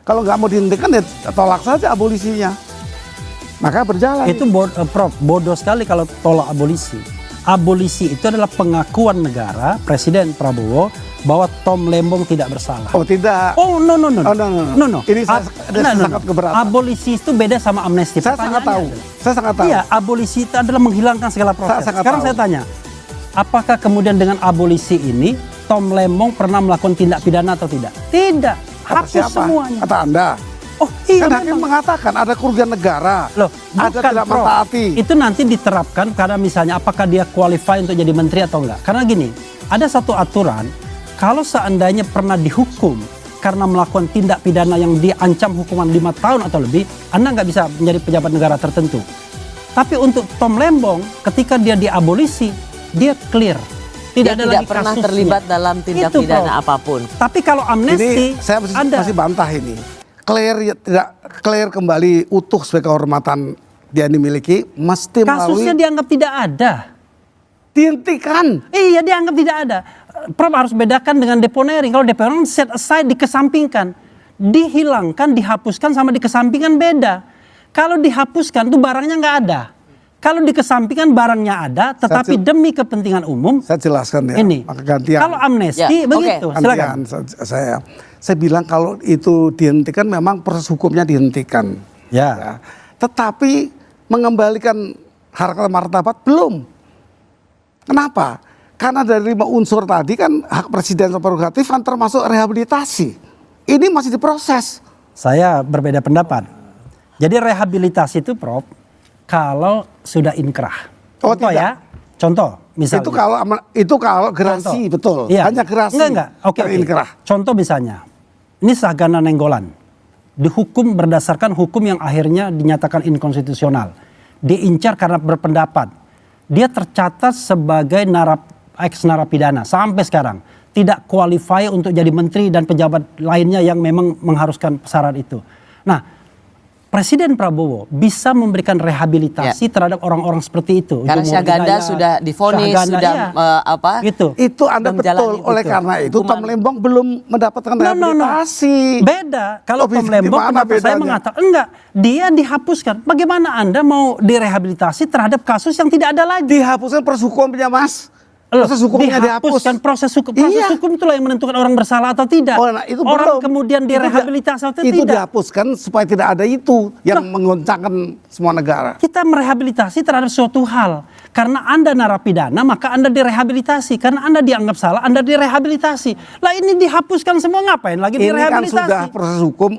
Kalau nggak mau dihentikan ya tolak saja abolisinya. Maka berjalan. Itu Prof, bodoh sekali kalau tolak abolisi. Abolisi itu adalah pengakuan negara Presiden Prabowo bahwa Tom Lembong tidak bersalah. Oh tidak. Oh no. Ini saya sangat keberatan. Abolisi itu beda sama amnesti. Saya sangat tahu. Saya sangat tahu. Iya, abolisi itu adalah menghilangkan segala proses. Sekarang saya tanya, apakah kemudian dengan abolisi ini Tom Lembong pernah melakukan tindak pidana atau tidak? Tidak. Hapus semuanya. Kata Anda. Oh iya, kan hakim mengatakan ada kerugian negara. Loh, ada tidak mentaati. Itu nanti diterapkan karena misalnya apakah dia qualify untuk jadi menteri atau enggak. Karena gini, ada satu aturan, kalau seandainya pernah dihukum karena melakukan tindak pidana yang diancam hukuman 5 tahun atau lebih, Anda nggak bisa menjadi pejabat negara tertentu. Tapi untuk Tom Lembong, ketika dia diabolisi, dia clear. Dia tidak pernah terlibat dalam tindak pidana apapun. Tapi kalau amnesti, ini saya masih bantah ini. Clear kembali utuh sebagai kehormatan dia dimiliki, mesti kasusnya dianggap tidak ada. Dihentikan. Iya, dianggap tidak ada. Prof harus bedakan dengan deponering. Kalau deponering set aside, dikesampingkan, dihilangkan, dihapuskan sama dikesampingkan beda. Kalau dihapuskan tuh barangnya nggak ada. Kalau dikesampingkan barangnya ada, tetapi demi kepentingan umum. Saya jelaskan ya. Ini. Maka gantian. Kalau amnesti begitu. Silakan. Saya bilang kalau itu dihentikan memang proses hukumnya dihentikan. Ya. Tetapi mengembalikan harkat martabat belum. Kenapa? Karena dari 5 unsur tadi kan hak presiden prerogatif kan termasuk rehabilitasi. Ini masih diproses. Saya berbeda pendapat. Jadi rehabilitasi itu Prof, kalau sudah inkrah. Contoh ya. Contoh misalnya. Itu kalau gerasi betul. Iya. Hanya gerasi. Enggak. Oke. Inkrah. Contoh misalnya. Ini Sagana Nainggolan. Dihukum berdasarkan hukum yang akhirnya dinyatakan inkonstitusional. Diincar karena berpendapat. Dia tercatat sebagai ex narapidana sampai sekarang. Tidak qualify untuk jadi menteri dan pejabat lainnya yang memang mengharuskan syarat itu. Nah, Presiden Prabowo bisa memberikan rehabilitasi terhadap orang-orang seperti itu. Karena Syahganda sudah divonis, sudah gitu. Itu Anda betul. Oleh karena itu Tom Lembong belum mendapatkan rehabilitasi. Beda. Kalau Tom Lembong, saya mengatakan enggak, dia dihapuskan. Bagaimana Anda mau direhabilitasi terhadap kasus yang tidak ada lagi? Dihapuskan proses hukumnya, Mas. Proses hukumnya dihapuskan. Proses hukum itulah yang menentukan orang bersalah atau tidak. Itu orang kemudian direhabilitasi atau tidak. Itu dihapuskan supaya tidak ada itu yang menggoncangkan semua negara. Kita merehabilitasi terhadap suatu hal. Karena Anda narapidana, maka Anda direhabilitasi. Karena Anda dianggap salah, Anda direhabilitasi. Lah ini dihapuskan semua, ngapain lagi direhabilitasi? Ini kan sudah proses hukum.